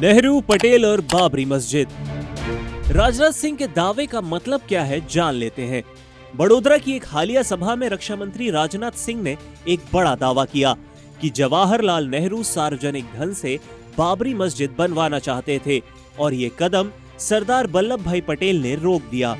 नेहरू, पटेल और बाबरी मस्जिद। राजनाथ सिंह के दावे का मतलब क्या है, जान लेते हैं। बड़ोदरा की एक हालिया सभा में रक्षा मंत्री राजनाथ सिंह ने एक बड़ा दावा किया कि जवाहरलाल नेहरू सार्वजनिक धन से बाबरी मस्जिद बनवाना चाहते थे और ये कदम सरदार वल्लभ भाई पटेल ने रोक दिया।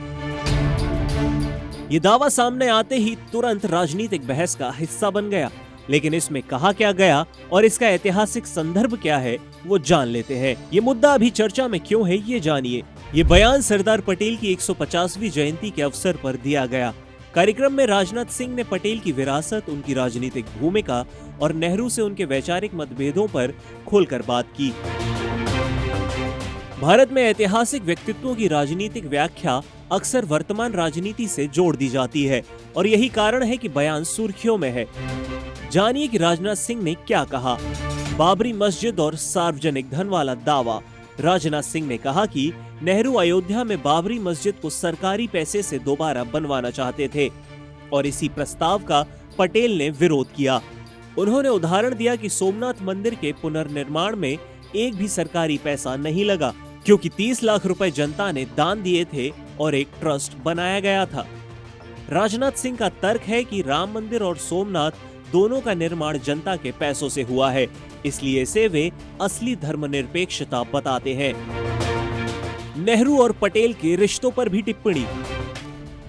ये दावा सामने आते ही तुरंत राजनीतिक बहस का हिस्सा बन गया, लेकिन इसमें कहा क्या गया और इसका ऐतिहासिक संदर्भ क्या है, वो जान लेते हैं। ये मुद्दा अभी चर्चा में क्यों है, ये जानिए। ये बयान सरदार पटेल की 150वीं जयंती के अवसर पर दिया गया। कार्यक्रम में राजनाथ सिंह ने पटेल की विरासत, उनकी राजनीतिक भूमिका और नेहरू से उनके वैचारिक मतभेदों पर खोलकर बात की। भारत में ऐतिहासिक व्यक्तित्वों की राजनीतिक व्याख्या अक्सर वर्तमान राजनीति से जोड़ दी जाती है और यही कारण है कि बयान सुर्खियों में है। जानिए कि राजनाथ सिंह ने क्या कहा। बाबरी मस्जिद और सार्वजनिक धन वाला दावा। राजनाथ सिंह ने कहा कि नेहरू अयोध्या में बाबरी मस्जिद को सरकारी पैसे से दोबारा बनवाना चाहते थे और इसी प्रस्ताव का पटेल ने विरोध किया। उन्होंने उदाहरण दिया कि सोमनाथ मंदिर के पुनर्निर्माण में एक भी सरकारी पैसा नहीं लगा, क्योंकि 30 लाख रुपए जनता ने दान दिए थे और एक ट्रस्ट बनाया गया था। राजनाथ सिंह का तर्क है कि राम मंदिर और सोमनाथ दोनों का निर्माण जनता के पैसों से हुआ है, इसलिए इसे वे असली धर्मनिरपेक्षता बताते हैं। नेहरू और पटेल के रिश्तों पर भी टिप्पणी।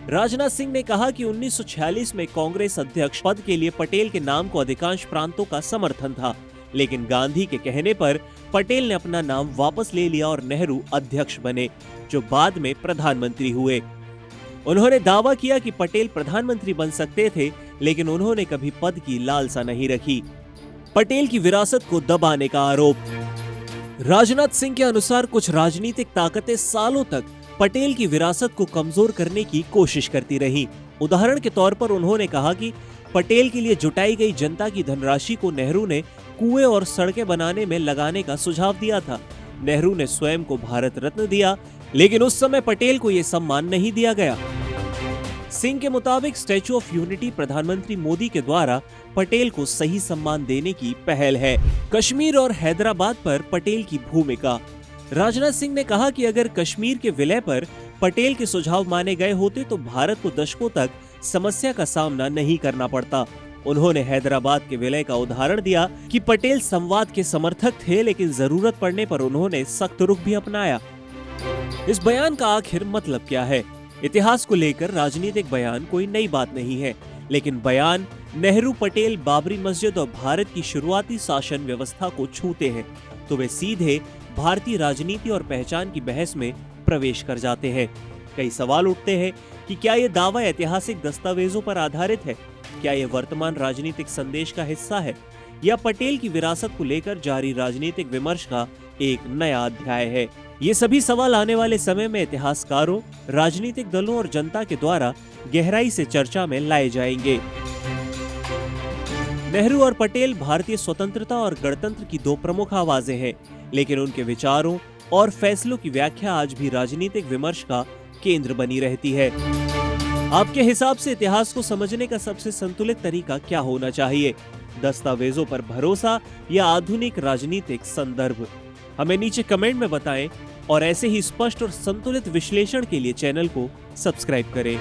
राजनाथ सिंह ने कहा कि 1946 में कांग्रेस अध्यक्ष पद के लिए पटेल के नाम को अधिकांश प्रांतों का समर्थन था, लेकिन गांधी के कहने पर पटेल ने अपना नाम वापस ले लिया और नेहरू अध्यक्ष बने, जो बाद में प्रधानमंत्री हुए। उन्होंने दावा किया कि पटेल प्रधानमंत्री बन सकते थे, लेकिन उन्होंने कभी पद की लालसा नहीं रखी। पटेल की विरासत को दबाने का आरोप। राजनाथ सिंह के अनुसार कुछ राजनीतिक ताकतें सालों तक पटेल की विरासत को कमजोर करने की कोशिश करती रहीं। उदाहरण के तौर पर उन्होंने कहा कि पटेल के लिए जुटाई गई जनता की धनराशि को नेहरू ने कुएं और सड़कें बनाने में लगाने का सुझाव दिया था। नेहरू ने स्वयं को भारत रत्न दिया, लेकिन उस समय पटेल को यह सम्मान नहीं दिया गया। सिंह के मुताबिक स्टैच्यू ऑफ यूनिटी प्रधानमंत्री मोदी के द्वारा पटेल को सही सम्मान देने की पहल है। कश्मीर और हैदराबाद पर पटेल की भूमिका। राजनाथ सिंह ने कहा कि अगर कश्मीर के विलय पर पटेल के सुझाव माने गए होते तो भारत को दशकों तक समस्या का सामना नहीं करना पड़ता। उन्होंने हैदराबाद के विलय का उदाहरण दिया कि पटेल संवाद के समर्थक थे, लेकिन जरूरत पड़ने पर उन्होंने सख्त रुख भी अपनाया। इस बयान का आखिर मतलब क्या है? इतिहास को लेकर राजनीतिक बयान कोई नई बात नहीं है, लेकिन बयान नेहरू, पटेल, बाबरी मस्जिद और भारत की शुरुआती शासन व्यवस्था को छूते हैं तो वे सीधे भारतीय राजनीति और पहचान की बहस में प्रवेश कर जाते हैं। कई सवाल उठते हैं कि क्या ये दावा ऐतिहासिक दस्तावेजों पर आधारित है? क्या ये वर्तमान राजनीतिक संदेश का हिस्सा है या पटेल की विरासत को लेकर जारी राजनीतिक विमर्श का एक नया अध्याय है? ये सभी सवाल आने वाले समय में इतिहासकारों, राजनीतिक दलों और जनता के द्वारा गहराई से चर्चा में लाए जाएंगे। नेहरू और पटेल भारतीय स्वतंत्रता और गणतंत्र की दो प्रमुख आवाजें हैं, लेकिन उनके विचारों और फैसलों की व्याख्या आज भी राजनीतिक विमर्श का केंद्र बनी रहती है। आपके हिसाब से इतिहास को समझने का सबसे संतुलित तरीका क्या होना चाहिए? दस्तावेजों पर भरोसा या आधुनिक राजनीतिक संदर्भ? हमें नीचे कमेंट में बताएं और ऐसे ही स्पष्ट और संतुलित विश्लेषण के लिए चैनल को सब्सक्राइब करें।